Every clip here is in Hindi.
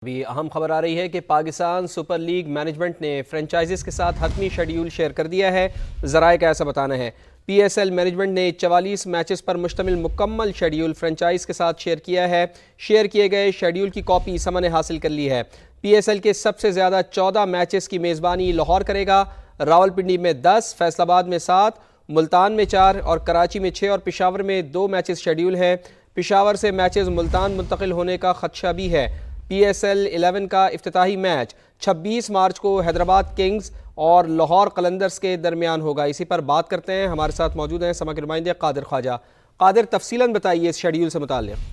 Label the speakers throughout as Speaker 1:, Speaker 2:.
Speaker 1: अभी अहम खबर आ रही है कि पाकिस्तान सुपर लीग मैनेजमेंट ने फ्रेंचाइजीज के साथ हतमी शेड्यूल शेयर कर दिया है। ज़राए का ऐसा बताना है। PSL मैनेजमेंट ने 44 मैचेस पर मुश्तमिल मुकम्मल शेड्यूल फ्रेंचाइज के साथ शेयर किया है। शेयर किए गए शेड्यूल की कॉपी समा ने हासिल कर ली है। PSL के सबसे ज़्यादा 14 मैचेस की मेज़बानी लाहौर करेगा। रावलपिंडी में 10, फैसलाबाद में 7, मुल्तान में 4 और कराची में 6 और पेशावर में 2 मैचेस शेड्यूल हैं। पेशावर से मैचेस मुल्तान मुंतकिल होने का खदशा भी है। PSL 11 का इफ्तिताही मैच 26 मार्च को हैदराबाद किंग्स और लाहौर कलंदर्स के दरमियान होगा। इसी पर बात करते हैं। हमारे साथ मौजूद हैं समा के नुमाइंदे कादिर ख्वाजा। कादिर, तफसीलन बताइए इस शेड्यूल से मुताल्लिक़।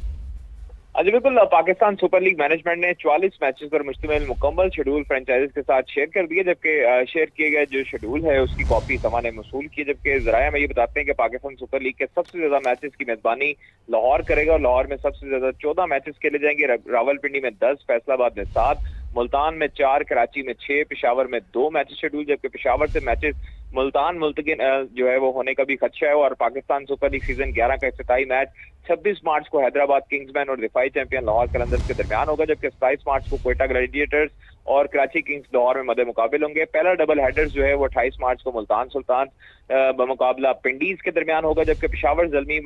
Speaker 2: जी बिल्कुल, पाकिस्तान सुपर लीग मैनेजमेंट ने 44 मैचेस पर मुश्तमिल मुकम्मल शेड्यूल फ्रेंचाइजीज के साथ शेयर कर दिया, जबकि शेयर किए गए जो शेड्यूल है उसकी कॉपी समा ने मसूल की। जबकि ज़राया में ये बताते हैं कि पाकिस्तान सुपर लीग के सबसे ज्यादा मैचेस की मेजबानी लाहौर करेगा और लाहौर में सबसे ज्यादा 14 मैचेस खेले जाएंगे। रावलपिंडी में 10, फैसलाबाद में 7, मुल्तान में 4, कराची में 6, पेशावर में 2 मैचेस शेड्यूल, जबकि पेशावर से मैचेस मुल्तान मुल्तकिन जो है वो होने का भी खदशा है। और पाकिस्तान सुपर लीग सीजन 11 का इफ्तिताही मैच 26 मार्च को हैदराबाद किंग्समैन और दिफाई चैंपियन लाहौर कलंदर्स के दरमियान होगा, जबकि 27 मार्च को क्वेटा ग्लैडिएटर्स और कराची किंग्स लाहौर में मदे मुकाबिल होंगे। पहला डबल हेडर्स जो है वो 28 मार्च को मुल्तान सुल्तान बमुकाबला पिंडीज के दरमियान होगा, जबकि पेशावर ज़ल्मी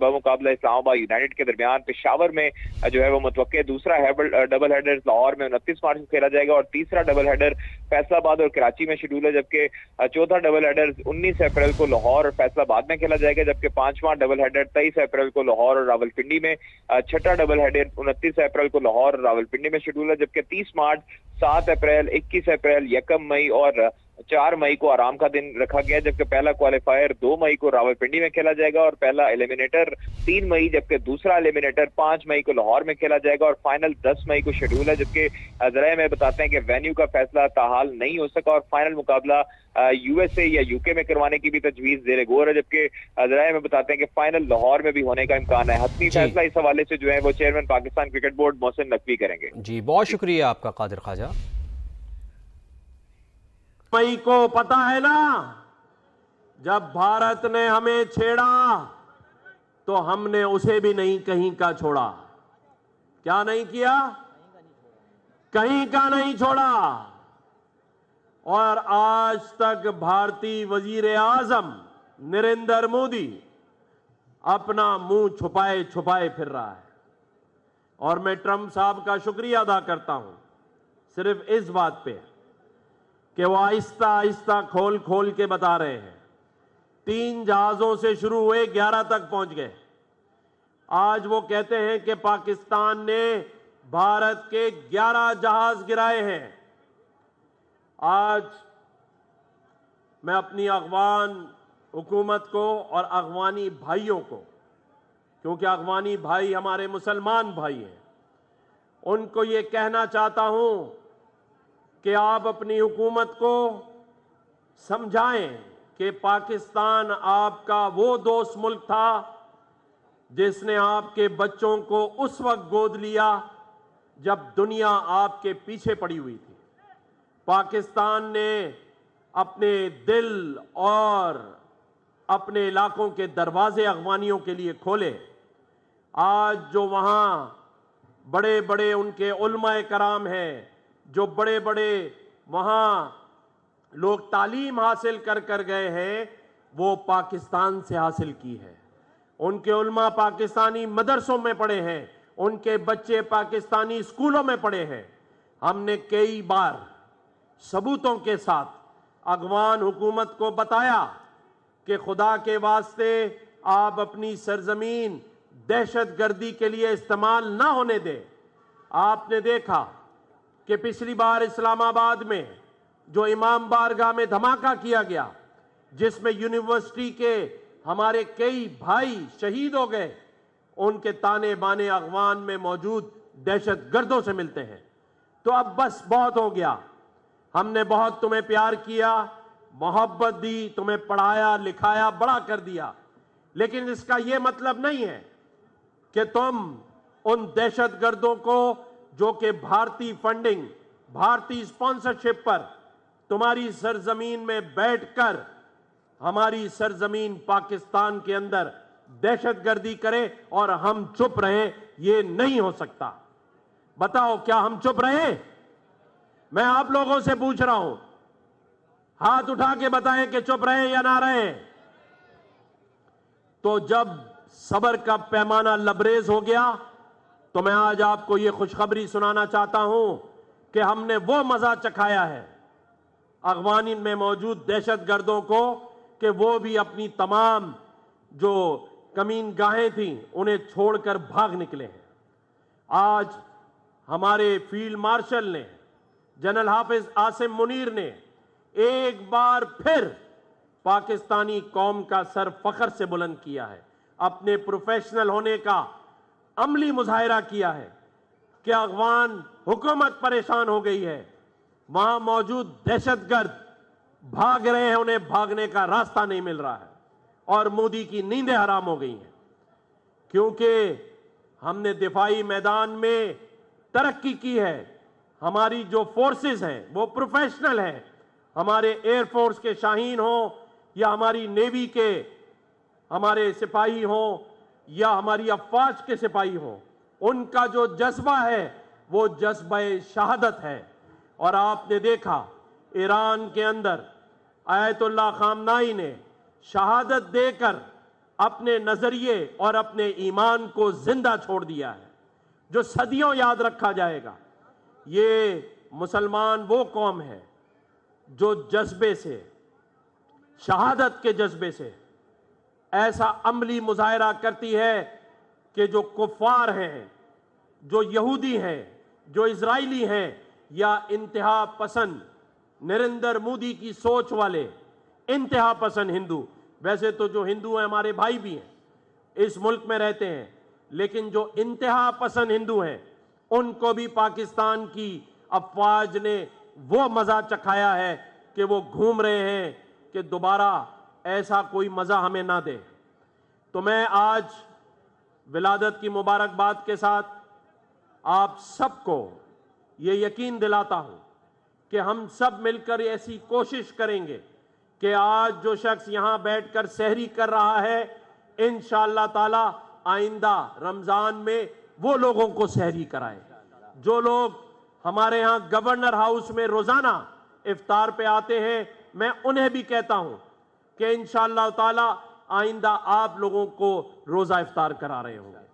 Speaker 2: बमुकाबला इस्लामाबाद यूनाइटेड के दरमियान पेशावर में जो है वो मुतवक्के दूसरा डबल हेडर लाहौर में 29 मार्च को खेला जाएगा और तीसरा डबल हेडर फैसलाबाद और कराची में शेड्यूल है, जबकि चौथा डबल हेडर 19 अप्रैल को लाहौर और फैसलाबाद में खेला जाएगा, जबकि पांचवा डबल हेडर 23 अप्रैल को लाहौर और रावलपिंडी में, छठा डबल हेडर 29 अप्रैल को लाहौर और रावलपिंडी में शेड्यूल है, जबकि 30 मार्च, 7 अप्रैल, 21 अप्रैल, 1 मई और 4 मई को आराम का दिन रखा गया, जबकि पहला क्वालिफायर 2 मई को रावलपिंडी में खेला जाएगा और पहला एलिमिनेटर 3 मई, जबकि दूसरा एलिमिनेटर 5 मई को लाहौर में खेला जाएगा और फाइनल 10 मई को शेड्यूल है। जबकि ज़राए में बताते हैं कि वेन्यू का फैसला ताहाल नहीं हो सका और फाइनल मुकाबला USA या UK में करवाने की भी तजवीज ज़ेरे गौर है, जबकि ज़राए में बताते हैं कि फाइनल लाहौर में भी होने का इम्कान है। हतमी फैसला इस हवाले से जो है वो chairman Pakistan cricket board Mohsin Naqvi करेंगे।
Speaker 1: जी, बहुत शुक्रिया आपका कादिर ख्वाजा।
Speaker 3: मई को पता है ना, जब भारत ने हमें छेड़ा तो हमने उसे भी नहीं कहीं का छोड़ा। क्या नहीं किया? कहीं का नहीं छोड़ा। और आज तक भारतीय वजीर आजम नरेंद्र मोदी अपना मुंह छुपाए छुपाए फिर रहा है। और मैं ट्रंप साहब का शुक्रिया अदा करता हूं सिर्फ इस बात पे कि वो आहिस्ता आहिस्ता खोल खोल के बता रहे हैं। 3 जहाजों से शुरू हुए 11 तक पहुंच गए। आज वो कहते हैं कि पाकिस्तान ने भारत के 11 जहाज गिराए हैं। आज मैं अपनी अफगान हुकूमत को और अफगानी भाइयों को, क्योंकि अफगानी भाई हमारे मुसलमान भाई हैं, उनको ये कहना चाहता हूं कि आप अपनी हुकूमत को समझाएं कि पाकिस्तान आपका वो दोस्त मुल्क था जिसने आपके बच्चों को उस वक्त गोद लिया जब दुनिया आपके पीछे पड़ी हुई थी। पाकिस्तान ने अपने दिल और अपने इलाकों के दरवाजे अफगानियों के लिए खोले। आज जो वहां बड़े बड़े उनके उलमाए कराम हैं, जो बड़े बड़े वहां लोग तालीम हासिल कर गए हैं, वो पाकिस्तान से हासिल की है। उनके उलमा पाकिस्तानी मदरसों में पढ़े हैं, उनके बच्चे पाकिस्तानी स्कूलों में पढ़े हैं। हमने कई बार सबूतों के साथ अफगान हुकूमत को बताया कि खुदा के वास्ते आप अपनी सरजमीन दहशतगर्दी के लिए इस्तेमाल ना होने दें। आपने देखा कि पिछली बार इस्लामाबाद में जो इमाम बारगाह में धमाका किया गया, जिसमें यूनिवर्सिटी के हमारे कई भाई शहीद हो गए, उनके ताने बाने अफगान में मौजूद दहशतगर्दों से मिलते हैं। तो अब बस बहुत हो गया। हमने बहुत तुम्हें प्यार किया, मोहब्बत दी, तुम्हें पढ़ाया लिखाया, बड़ा कर दिया, लेकिन इसका यह मतलब नहीं है कि तुम उन दहशतगर्दों को जो कि भारतीय फंडिंग, भारतीय स्पॉन्सरशिप पर तुम्हारी सरजमीन में बैठकर हमारी सरजमीन पाकिस्तान के अंदर दहशतगर्दी करे और हम चुप रहें, ये नहीं हो सकता। बताओ क्या हम चुप रहे? मैं आप लोगों से पूछ रहा हूं, हाथ उठा के बताएं कि चुप रहे या ना रहे। तो जब सब्र का पैमाना लबरेज हो गया तो मैं आज आपको यह खुशखबरी सुनाना चाहता हूं कि हमने वो मजा चखाया है अफगानिस्तान में मौजूद दहशतगर्दों को कि वो भी अपनी तमाम जो कमीन गाहें थीं उन्हें छोड़कर भाग निकले हैं। आज हमारे फील्ड मार्शल ने, जनरल हाफिज आसिम मुनीर ने एक बार फिर पाकिस्तानी कौम का सर फख्र से बुलंद किया है, अपने प्रोफेशनल होने का अमली मुजाहिरा किया है कि अफगान हुकूमत परेशान हो गई है, वहां मौजूद दहशतगर्द भाग रहे हैं, उन्हें भागने का रास्ता नहीं मिल रहा है और मोदी की नींदें हराम हो गई हैं, क्योंकि हमने दिफाई मैदान में तरक्की की है। हमारी जो फोर्सेस हैं वो प्रोफेशनल हैं, हमारे एयरफोर्स के शाहीन हो या हमारी नेवी के हमारे सिपाही हो या हमारी अफवाज के सिपाही हो, उनका जो जज्बा है वो जज्बा शहादत है। और आपने देखा ईरान के अंदर आयतुल्लाह खामनाई ने शहादत देकर अपने नजरिए और अपने ईमान को जिंदा छोड़ दिया है, जो सदियों याद रखा जाएगा। ये मुसलमान वो कौम है जो जज्बे से, शहादत के जज्बे से ऐसा अमली मुजाहिरा करती है कि जो कुफार हैं, जो यहूदी हैं, जो इजरायली हैं या इंतहा पसंद नरेंद्र मोदी की सोच वाले इंतहा पसंद हिंदू, वैसे तो जो हिंदू हैं हमारे भाई भी हैं, इस मुल्क में रहते हैं, लेकिन जो इंतहा पसंद हिंदू हैं उनको भी पाकिस्तान की अफवाज ने वो मजा चखाया है कि वो घूम रहे हैं कि दोबारा ऐसा कोई मजा हमें ना दे। तो मैं आज विलादत की मुबारकबाद के साथ आप सबको ये यकीन दिलाता हूं कि हम सब मिलकर ऐसी कोशिश करेंगे कि आज जो शख्स यहां बैठकर सहरी कर रहा है, इंशाअल्लाह ताला आइंदा रमजान में वो लोगों को सहरी कराए। जो लोग हमारे यहां गवर्नर हाउस में रोजाना इफ्तार पे आते हैं, मैं उन्हें भी कहता हूं कि इंशाअल्लाह ताला आइंदा आप लोगों को रोजा इफ्तार करा रहे होंगे।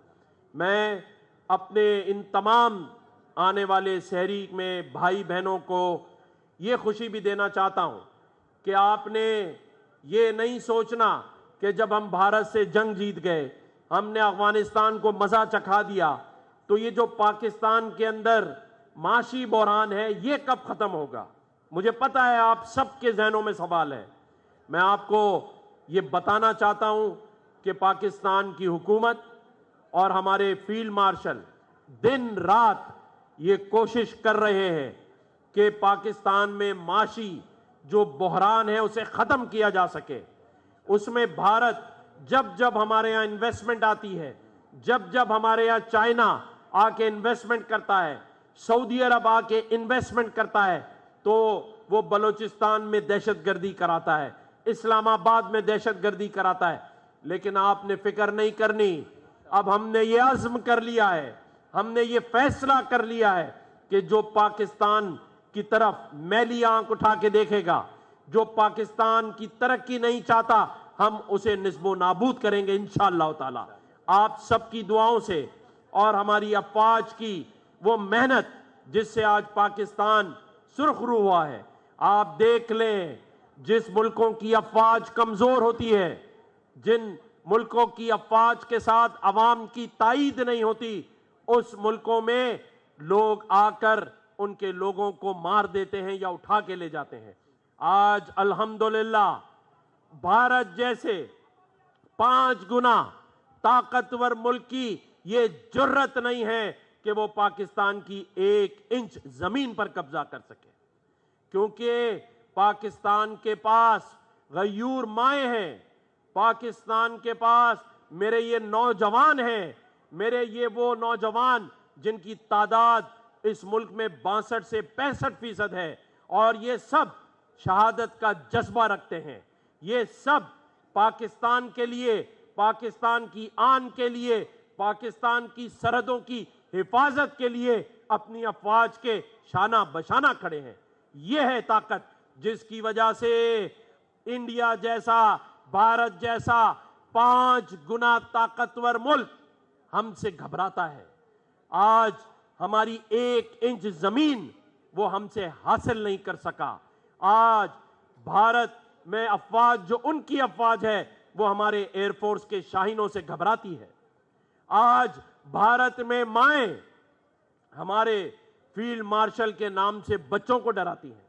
Speaker 3: मैं अपने इन तमाम आने वाले सहरी में भाई बहनों को ये खुशी भी देना चाहता हूं कि आपने ये नहीं सोचना कि जब हम भारत से जंग जीत गए, हमने अफगानिस्तान को मजा चखा दिया, तो ये जो पाकिस्तान के अंदर माशी बहरान है ये कब खत्म होगा। मुझे पता है आप सबके जहनों में सवाल है। मैं आपको ये बताना चाहता हूं कि पाकिस्तान की हुकूमत और हमारे फील्ड मार्शल दिन रात ये कोशिश कर रहे हैं कि पाकिस्तान में माशी जो बहरान है उसे खत्म किया जा सके। उसमें भारत जब जब हमारे यहाँ इन्वेस्टमेंट आती है, जब जब हमारे यहाँ चाइना आके इन्वेस्टमेंट करता है, सऊदी अरब आके इन्वेस्टमेंट करता है, तो वो बलूचिस्तान में दहशतगर्दी कराता है, इस्लामाबाद में दहशतगर्दी कराता है। लेकिन आपने फिक्र नहीं करनी। अब हमने ये अज़्म कर लिया है, हमने ये फैसला कर लिया है कि जो पाकिस्तान की तरफ मैली आंख उठा के देखेगा, जो पाकिस्तान की तरक्की नहीं चाहता, हम उसे निस्बो नाबूद करेंगे इंशाअल्लाह ताला। आप सबकी दुआओं से और हमारी अफवाज की वो मेहनत जिससे आज पाकिस्तान सुरखरू हुआ है। आप देख लें, जिस मुल्कों की अफवाज कमजोर होती है, जिन मुल्कों की अफवाज के साथ अवाम की ताईद नहीं होती, उस मुल्कों में लोग आकर उनके लोगों को मार देते हैं या उठा के ले जाते हैं। आज अल्हम्दुलिल्लाह भारत जैसे 5 गुना ताकतवर मुल्क की ये जुर्रत नहीं है कि वो पाकिस्तान की 1 इंच जमीन पर कब्जा कर सके, क्योंकि पाकिस्तान के पास गयूर माए हैं, पाकिस्तान के पास मेरे ये नौजवान हैं, मेरे ये वो नौजवान जिनकी तादाद इस मुल्क में 62 से 65% है, और ये सब शहादत का जज्बा रखते हैं। ये सब पाकिस्तान के लिए, पाकिस्तान की आन के लिए, पाकिस्तान की सरहदों की हिफाजत के लिए अपनी अफवाज के शाना बशाना खड़े हैं। यह है ताकत जिसकी वजह से इंडिया जैसा, भारत जैसा 5 गुना ताकतवर मुल्क हमसे घबराता है। आज हमारी 1 इंच जमीन वो हमसे हासिल नहीं कर सका। आज भारत में अफवाज, जो उनकी अफवाज है, वो हमारे एयरफोर्स के शाहीनों से घबराती है। आज भारत में माएं हमारे फील्ड मार्शल के नाम से बच्चों को डराती हैं।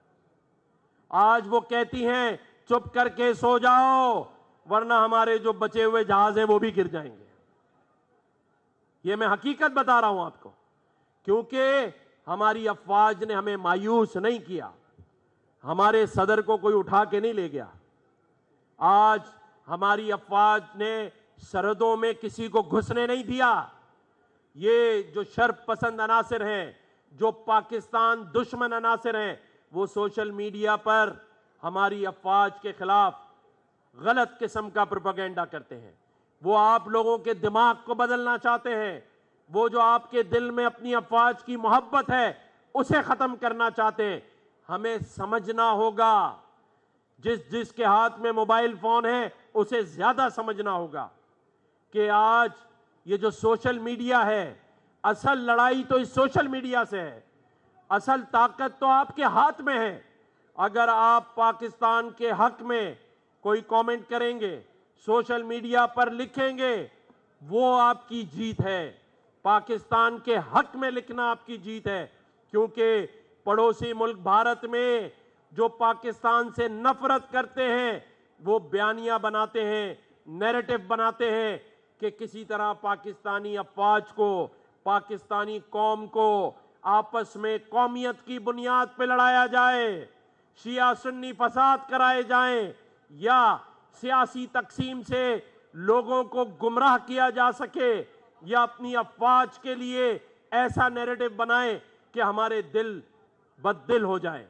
Speaker 3: आज वो कहती हैं चुप करके सो जाओ, वरना हमारे जो बचे हुए जहाज हैं वो भी गिर जाएंगे। ये मैं हकीकत बता रहा हूं आपको, क्योंकि हमारी अफवाज ने हमें मायूस नहीं किया। हमारे सदर को कोई उठा के नहीं ले गया। आज हमारी अफवाज ने सरहदों में किसी को घुसने नहीं दिया। ये जो शर्फ पसंद अनासिर हैं, जो पाकिस्तान दुश्मन अनासिर हैं, वो सोशल मीडिया पर हमारी अफवाज के खिलाफ गलत किस्म का प्रोपेगेंडा करते हैं। वो आप लोगों के दिमाग को बदलना चाहते हैं। वो जो आपके दिल में अपनी अफवाज की मोहब्बत है उसे खत्म करना चाहते हैं। हमें समझना होगा, जिसके हाथ में मोबाइल फोन है उसे ज्यादा समझना होगा कि आज ये जो सोशल मीडिया है, असल लड़ाई तो इस सोशल मीडिया से है। असल ताकत तो आपके हाथ में है। अगर आप पाकिस्तान के हक में कोई कमेंट करेंगे, सोशल मीडिया पर लिखेंगे, वो आपकी जीत है। पाकिस्तान के हक में लिखना आपकी जीत है, क्योंकि पड़ोसी मुल्क भारत में जो पाकिस्तान से नफरत करते हैं वो बयानियां बनाते हैं, नैरेटिव बनाते हैं कि किसी तरह पाकिस्तानी अफवाज को, पाकिस्तानी कौम को आपस में कौमियत की बुनियाद पर लड़ाया जाए, शिया सुन्नी फसाद कराए जाएं, या सियासी तकसीम से लोगों को गुमराह किया जा सके, या अपनी अफवाज के लिए ऐसा नैरेटिव बनाएं कि हमारे दिल बददिल हो जाए।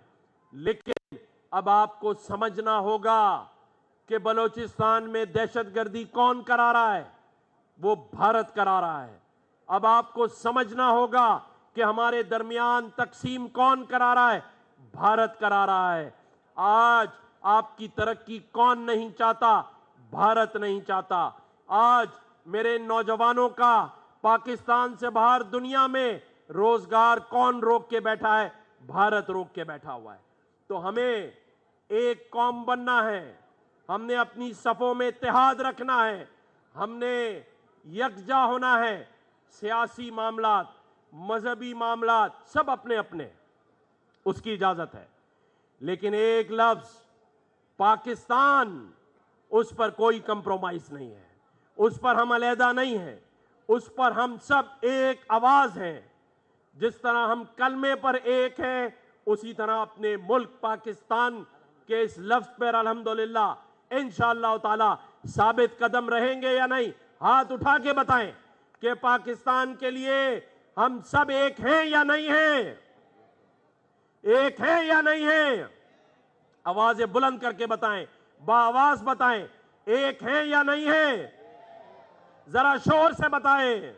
Speaker 3: लेकिन अब आपको समझना होगा कि बलूचिस्तान में दहशतगर्दी कौन करा रहा है? वो भारत करा रहा है। अब आपको समझना होगा कि हमारे दरमियान तकसीम कौन करा रहा है? भारत करा रहा है। आज आपकी तरक्की कौन नहीं चाहता? भारत नहीं चाहता। आज मेरे नौजवानों का पाकिस्तान से बाहर दुनिया में रोजगार कौन रोक के बैठा है? भारत रोक के बैठा हुआ है। तो हमें एक कौम बनना है, हमने अपनी सफों में इत्तेहाद रखना है, हमने यकजा होना है। सियासी मामलात, मजहबी मामलात सब अपने अपने, उसकी इजाजत है, लेकिन एक लफ्ज पाकिस्तान, उस पर कोई कंप्रोमाइज नहीं है, उस पर हम अलहदा नहीं हैं, उस पर हम सब एक आवाज हैं। जिस तरह हम कलमे पर एक हैं, उसी तरह अपने मुल्क पाकिस्तान के इस लफ्ज पर अल्हम्दुलिल्लाह इंशाअल्लाह ताला साबित कदम रहेंगे या नहीं? हाथ उठा के बताएं कि पाकिस्तान के लिए हम सब एक हैं या नहीं हैं? एक हैं या नहीं हैं? आवाजें बुलंद करके बताएं, बाआवाज बताएं, एक हैं या नहीं हैं? जरा शोर से बताएं।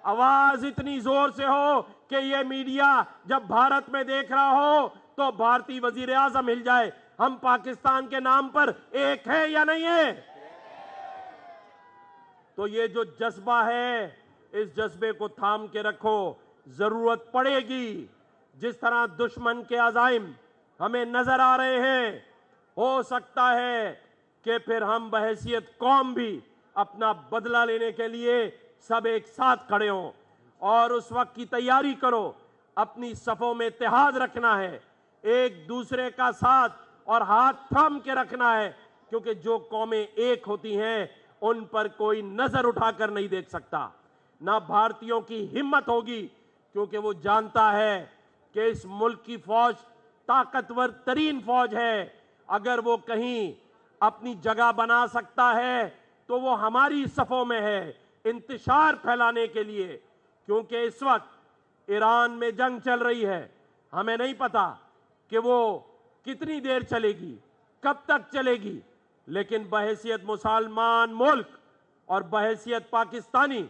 Speaker 3: आवाज इतनी जोर से हो कि ये मीडिया जब भारत में देख रहा हो तो भारतीय वजीर आजम हिल जाए। हम पाकिस्तान के नाम पर एक है या नहीं है? तो ये जो जज्बा है, इस जज्बे को थाम के रखो। जरूरत पड़ेगी, जिस तरह दुश्मन के अज़ाइम हमें नजर आ रहे हैं, हो सकता है कि फिर हम बहैसियत कौम भी अपना बदला लेने के लिए सब एक साथ खड़े हों। और उस वक्त की तैयारी करो। अपनी सफों में इत्तेहाद रखना है, एक दूसरे का साथ और हाथ थाम के रखना है, क्योंकि जो कौमें एक होती हैं उन पर कोई नजर उठाकर नहीं देख सकता। ना भारतीयों की हिम्मत होगी, क्योंकि वो जानता है कि इस मुल्क की फौज ताकतवर तरीन फौज है। अगर वो कहीं अपनी जगह बना सकता है तो वो हमारी सफों में है, इंतशार फैलाने के लिए। क्योंकि इस वक्त ईरान में जंग चल रही है, हमें नहीं पता कि वो कितनी देर चलेगी, कब तक चलेगी, लेकिन बहैसियत मुसलमान मुल्क और बहैसियत पाकिस्तानी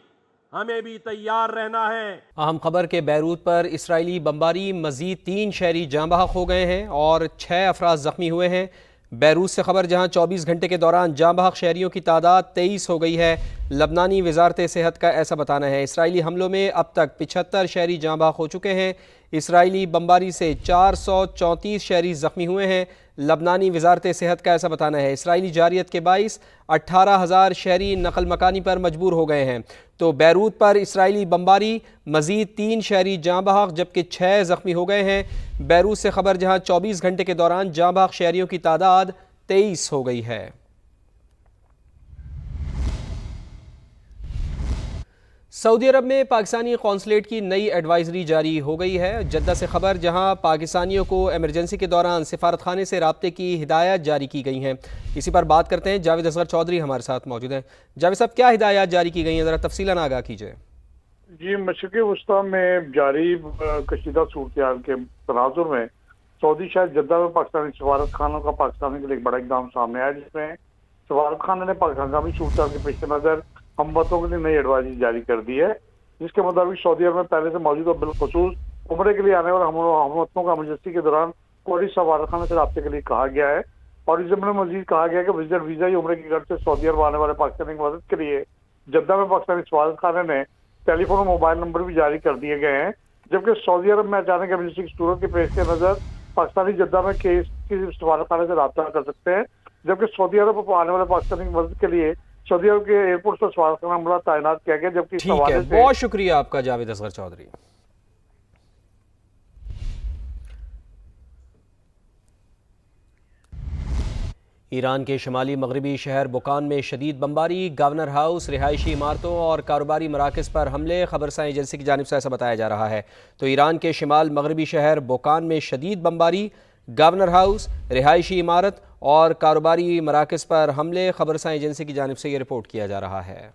Speaker 3: हमें भी तैयार रहना है।
Speaker 1: अहम खबर के बैरूत पर इसराइली बमबारी, मजीद 3 शहरी जाँ बहक हो गए हैं और 6 अफराद जख्मी हुए हैं। बैरूत से खबर, जहां 24 घंटे के दौरान जाँ बहक शहरियों की तादाद 23 हो गई है। लबनानी वजारत सेहत का ऐसा बताना है। इसराइली हमलों में अब तक 75 शहरी जाँ बहक हो चुके हैं। इसराइली बमबारी से 434 शहरी जख्मी हुए हैं। लबनानी वजारत सेहत का ऐसा बताना है। इसराइली जारियत के बाइस 18,000 शहरी नकल मकानी पर मजबूर हो गए हैं। तो बैरूत पर इसराइली बमबारी, मजीद 3 शहरी जाँ बहक जबकि 6 जख्मी हो गए हैं। बैरूत से खबर, जहां 24 घंटे के दौरान जाँ बहक शहरियों की तादाद 23 हो गई है। सऊदी अरब में पाकिस्तानी कौंसलेट की नई एडवाइजरी जारी हो गई है। जद्दा से खबर, जहां पाकिस्तानियों को एमरजेंसी के दौरान सिफारत खाने से राब्ते की हिदायत जारी की गई हैं। इसी पर बात करते हैं। जावेद असगर चौधरी हमारे साथ मौजूद हैं। जावेद साहब, क्या हिदायत जारी की गई हैं, ज़रा तफसीलन आगाह कीजिए।
Speaker 4: जी, मशरिक़ी वस्ता में जारी कशीदा सूरत के तनाजुर में सऊदी शहर जद्दा में पाकिस्तानी सफारत खानों का पाकिस्तान के लिए एक बड़ा इकदाम सामने आया, जिसमें सफारत खाना ने हंगामी सूरत के पेश नज़र हमवतनों के लिए नई एडवाइजरी जारी कर दी है, जिसके मुताबिक सऊदी अरब में पहले से मौजूद और बिलखुसूस उम्रे के लिए आने वाले हमवतनों का इमरजेंसी के दौरान फौरी सफारत खाना से राब्ते के लिए कहा गया है। और इस जमले में मजीद कहा गया है कि विजिटर वीजा ही उम्रे की गर्ज से सऊदी अरब आने वाले पाकिस्तानी की मदद के लिए जद्दा में पाकिस्तानी सफारत खाने ने टेलीफोन और मोबाइल नंबर भी जारी कर दिए गए हैं। जबकि सऊदी अरब में अचानक इमरजेंसी की सूरत के पेश के नजर पाकिस्तानी जद्दा में केस की सफारत खाने से रब्ता कर सकते हैं। जबकि सऊदी अरब को आने वाले पाकिस्तानी की मदद के लिए सऊदी अरब के एयरपोर्ट पर सफारत खाना अमला तैनात किया गया। जबकि
Speaker 1: ठीक है, बहुत शुक्रिया आपका जावेद असगर चौधरी। ईरान के शुमाली मगरबी शहर बुकान में शदीद बमबारी, गवर्नर हाउस, रिहायशी इमारतों और कारोबारी मराकज़ पर हमले, खबरसां एजेंसी की जानिब से ऐसा बताया जा रहा है। तो ईरान के शिमाल मगरबी शहर बुकान में शदीद बमबारी, गवर्नर हाउस, रिहायशी इमारत और कारोबारी मराकज़ पर हमले, खबरसां एजेंसी की जानिब से ये रिपोर्ट किया जा रहा है।